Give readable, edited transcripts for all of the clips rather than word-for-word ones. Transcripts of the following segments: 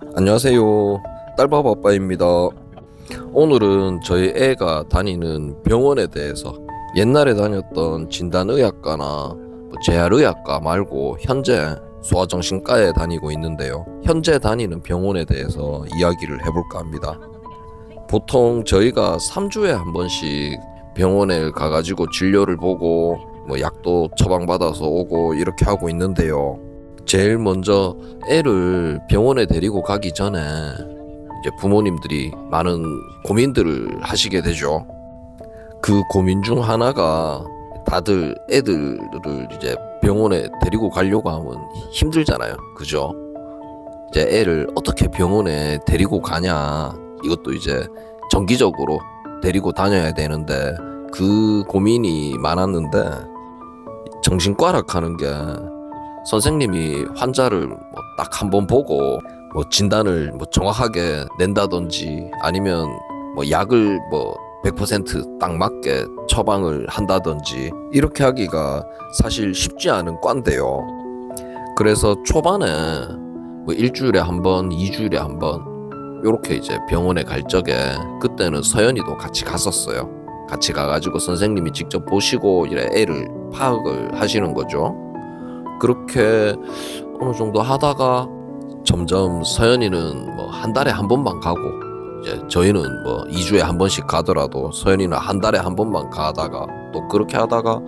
안녕하세요. 딸밥 아빠입니다. 오늘은 저희 애가 다니는 병원에 대해서 옛날에 다녔던 진단의학과나 재활의학과 말고 현재 소아정신과에 다니고 있는데요. 현재 다니는 병원에 대해서 이야기를 해볼까 합니다. 보통 저희가 3주에 한 번씩 병원에 가가지고 진료를 보고 약도 처방받아서 오고 이렇게 하고 있는데요. 제일 먼저 애를 병원에 데리고 가기 전에 이제 부모님들이 많은 고민들을 하시게 되죠. 그 고민 중 하나가 다들 애들을 이제 병원에 데리고 가려고 하면 힘들잖아요. 그죠? 이제 애를 어떻게 병원에 데리고 가냐. 이것도 이제 정기적으로 데리고 다녀야 되는데 그 고민이 많았는데 정신과라 하는 게 선생님이 환자를 딱 한 번 보고 진단을 정확하게 낸다든지 아니면 약을 100%딱 맞게 처방을 한다든지 이렇게 하기가 사실 쉽지 않은 과인데요. 그래서 초반에 일주일에 한 번, 2주일에 한 번 요렇게 이제 병원에 갈 적에 그때는 서연이도 같이 갔었어요. 같이 가가지고 선생님이 직접 보시고 이래 애를 파악을 하시는 거죠. 그렇게 어느 정도 하다가 점점 서연이는 한 달에 한 번만 가고 이제 저희는 2주에 한 번씩 가더라도 서연이는 한 달에 한 번만 가다가 또 그렇게 하다가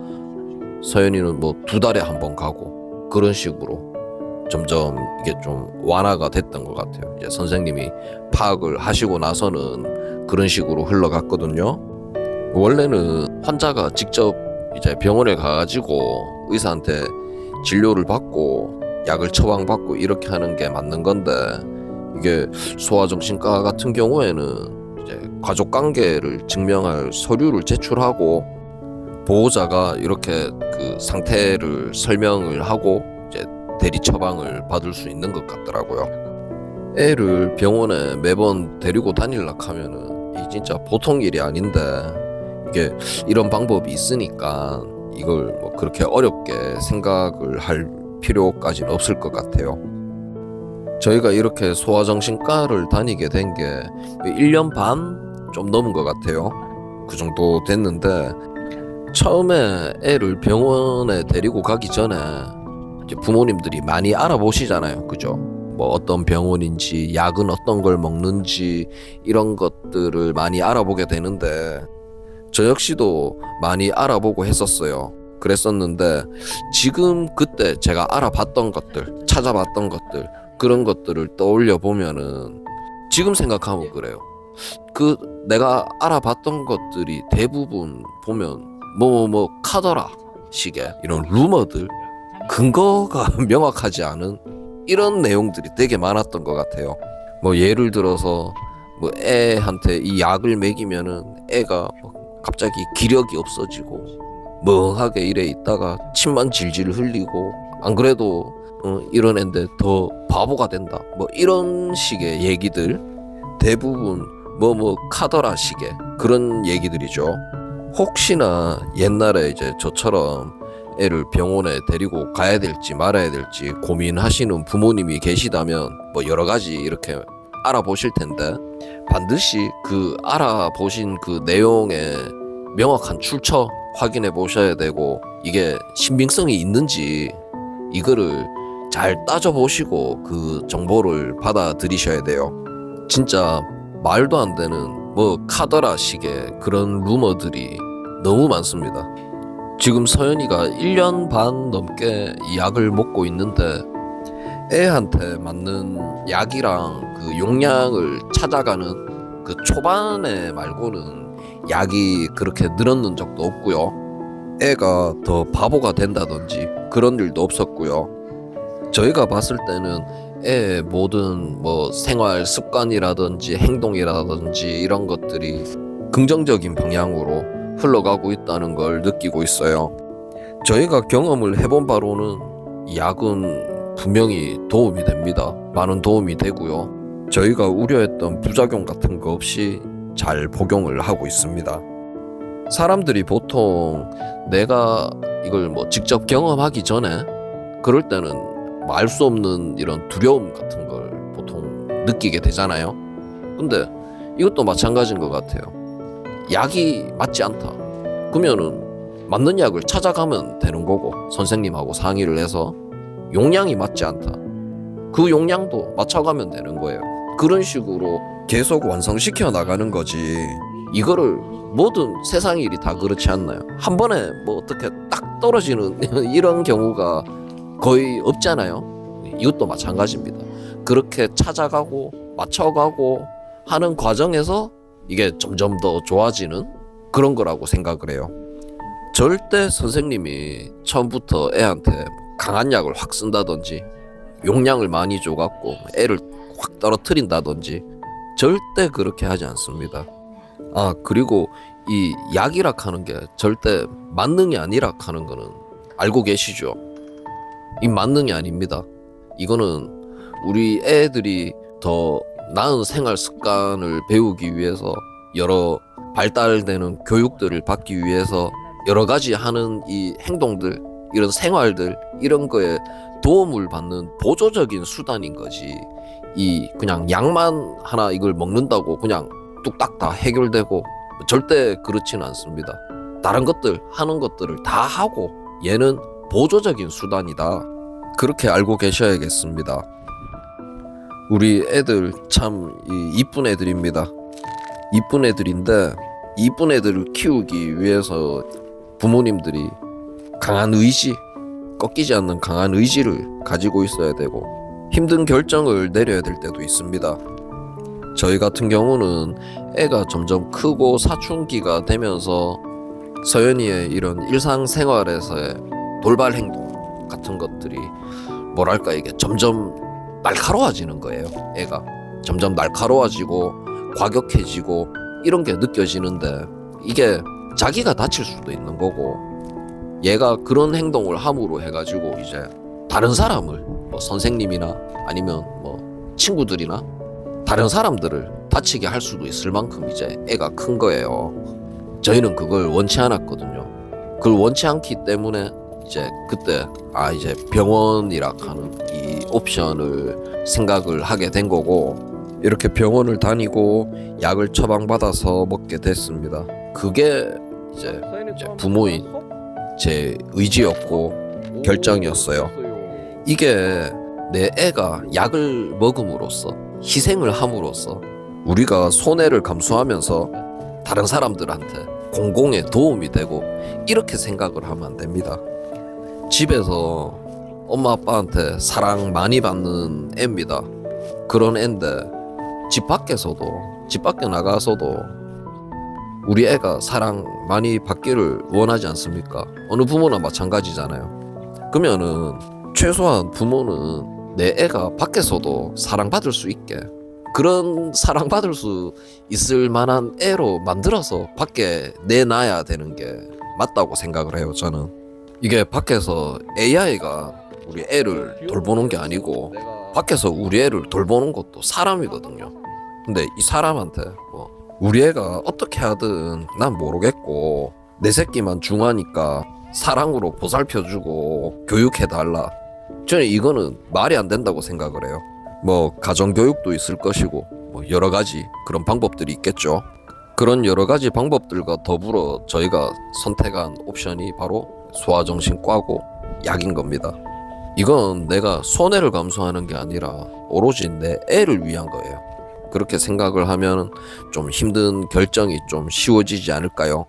서연이는 2달에 한 번 가고 그런 식으로 점점 이게 좀 완화가 됐던 것 같아요. 이제 선생님이 파악을 하시고 나서는 그런 식으로 흘러갔거든요. 원래는 환자가 직접 이제 병원에 가가지고 의사한테 진료를 받고 약을 처방받고 이렇게 하는 게 맞는 건데 이게 소아정신과 같은 경우에는 이제 가족관계를 증명할 서류를 제출하고 보호자가 이렇게 그 상태를 설명을 하고 이제 대리 처방을 받을 수 있는 것 같더라고요. 애를 병원에 매번 데리고 다니려고 하면은 이 진짜 보통 일이 아닌데 이게 이런 방법이 있으니까 이걸 그렇게 어렵게 생각을 할 필요까지는 없을 것 같아요. 저희가 이렇게 소아정신과를 다니게 된 게 1년 반 좀 넘은 것 같아요. 그 정도 됐는데 처음에 애를 병원에 데리고 가기 전에 이제 부모님들이 많이 알아보시잖아요. 그죠? 어떤 병원인지 약은 어떤 걸 먹는지 이런 것들을 많이 알아보게 되는데 저 역시도 많이 알아보고 했었어요. 그랬었는데 지금 그때 제가 알아봤던 것들, 찾아봤던 것들 그런 것들을 떠올려 보면은 지금 생각하면 그래요. 그 내가 알아봤던 것들이 대부분 보면 카더라 식의 이런 루머들 근거가 명확하지 않은 이런 내용들이 되게 많았던 것 같아요. 예를 들어서 애한테 이 약을 먹이면은 애가 갑자기 기력이 없어지고 멍하게 이래 있다가 침만 질질 흘리고 안 그래도 이런 애인데 더 바보가 된다 이런 식의 얘기들 대부분 카더라 식의 그런 얘기들이죠. 혹시나 옛날에 이제 저처럼 애를 병원에 데리고 가야 될지 말아야 될지 고민하시는 부모님이 계시다면 여러 가지 이렇게 알아보실 텐데 반드시 그 알아보신 그 내용의 명확한 출처 확인해 보셔야 되고 이게 신빙성이 있는지 이거를 잘 따져보시고 그 정보를 받아들이셔야 돼요. 진짜 말도 안 되는 카더라 식의 그런 루머들이 너무 많습니다. 지금 서연이가 1년 반 넘게 이 약을 먹고 있는데 애한테 맞는 약이랑 그 용량을 찾아가는 그 초반에 말고는 약이 그렇게 늘었는 적도 없고요. 애가 더 바보가 된다든지 그런 일도 없었고요. 저희가 봤을 때는 애의 모든 생활 습관이라든지 행동이라든지 이런 것들이 긍정적인 방향으로 흘러가고 있다는 걸 느끼고 있어요. 저희가 경험을 해본 바로는 이 약은 분명히 도움이 됩니다. 많은 도움이 되고요. 저희가 우려했던 부작용 같은 거 없이 잘 복용을 하고 있습니다. 사람들이 보통 내가 이걸 직접 경험하기 전에 그럴 때는 알 수 없는 이런 두려움 같은 걸 보통 느끼게 되잖아요. 근데 이것도 마찬가지인 것 같아요. 약이 맞지 않다. 그러면은 맞는 약을 찾아가면 되는 거고, 선생님하고 상의를 해서 용량이 맞지 않다. 그 용량도 맞춰가면 되는 거예요. 그런 식으로 계속 완성시켜 나가는 거지. 이거를 모든 세상 일이 다 그렇지 않나요? 한 번에 뭐 어떻게 딱 떨어지는 이런 경우가 거의 없잖아요. 이것도 마찬가지입니다. 그렇게 찾아가고 맞춰가고 하는 과정에서 이게 점점 더 좋아지는 그런 거라고 생각을 해요. 절대 선생님이 처음부터 애한테 강한 약을 확 쓴다든지 용량을 많이 줘갖고 애를 확 떨어뜨린다든지 절대 그렇게 하지 않습니다. 아, 그리고 이 약이라 하는 게 절대 만능이 아니라 하는 거는 알고 계시죠? 이 만능이 아닙니다. 이거는 우리 애들이 더 나은 생활 습관을 배우기 위해서 여러 발달되는 교육들을 받기 위해서 여러 가지 하는 이 행동들, 이런 생활들, 이런 거에 도움을 받는 보조적인 수단인 거지. 이 그냥 약만 하나 이걸 먹는다고 그냥 뚝딱 다 해결되고 절대 그렇지는 않습니다. 다른 것들 하는 것들을 다 하고 얘는 보조적인 수단이다. 그렇게 알고 계셔야겠습니다. 우리 애들 참 이쁜 애들입니다. 이쁜 애들인데 이쁜 애들을 키우기 위해서 부모님들이 강한 의지, 꺾이지 않는 강한 의지를 가지고 있어야 되고 힘든 결정을 내려야 될 때도 있습니다. 저희 같은 경우는 애가 점점 크고 사춘기가 되면서 서연이의 이런 일상생활에서의 돌발 행동 같은 것들이 뭐랄까 이게 점점 날카로워지는 거예요. 애가 점점 날카로워지고 과격해지고 이런 게 느껴지는데 이게 자기가 다칠 수도 있는 거고 얘가 그런 행동을 함으로 해가지고 이제 다른 사람을 뭐 선생님이나 아니면 뭐 친구들이나 다른 사람들을 다치게 할 수도 있을 만큼 이제 애가 큰 거예요. 저희는 그걸 원치 않았거든요. 그걸 원치 않기 때문에 이제 그때 이제 병원이라 하는 이 옵션을 생각을 하게 된 거고 이렇게 병원을 다니고 약을 처방받아서 먹게 됐습니다. 그게 이제 부모인 제 의지였고 결정이었어요. 이게 내 애가 약을 먹음으로써 희생을 함으로써 우리가 손해를 감수하면서 다른 사람들한테 공공에 도움이 되고 이렇게 생각을 하면 안 됩니다. 집에서 엄마 아빠한테 사랑 많이 받는 애입니다. 그런 애인데 집 밖에 나가서도 우리 애가 사랑 많이 받기를 원하지 않습니까? 어느 부모나 마찬가지잖아요. 그러면은 최소한 부모는 내 애가 밖에서도 사랑받을 수 있게 그런 사랑받을 수 있을 만한 애로 만들어서 밖에 내놔야 되는 게 맞다고 생각을 해요. 저는 이게 밖에서 AI가 우리 애를 돌보는 게 아니고 밖에서 우리 애를 돌보는 것도 사람이거든요. 근데 이 사람한테 뭐 우리 애가 어떻게 하든 난 모르겠고 내 새끼만 중하니까 사랑으로 보살펴주고 교육해달라. 저는 이거는 말이 안 된다고 생각을 해요. 뭐 가정교육도 있을 것이고 뭐 여러 가지 그런 방법들이 있겠죠. 그런 여러 가지 방법들과 더불어 저희가 선택한 옵션이 바로 소아정신과고 약인 겁니다. 이건 내가 손해를 감수하는 게 아니라 오로지 내 애를 위한 거예요. 그렇게 생각을 하면 좀 힘든 결정이 좀 쉬워지지 않을까요?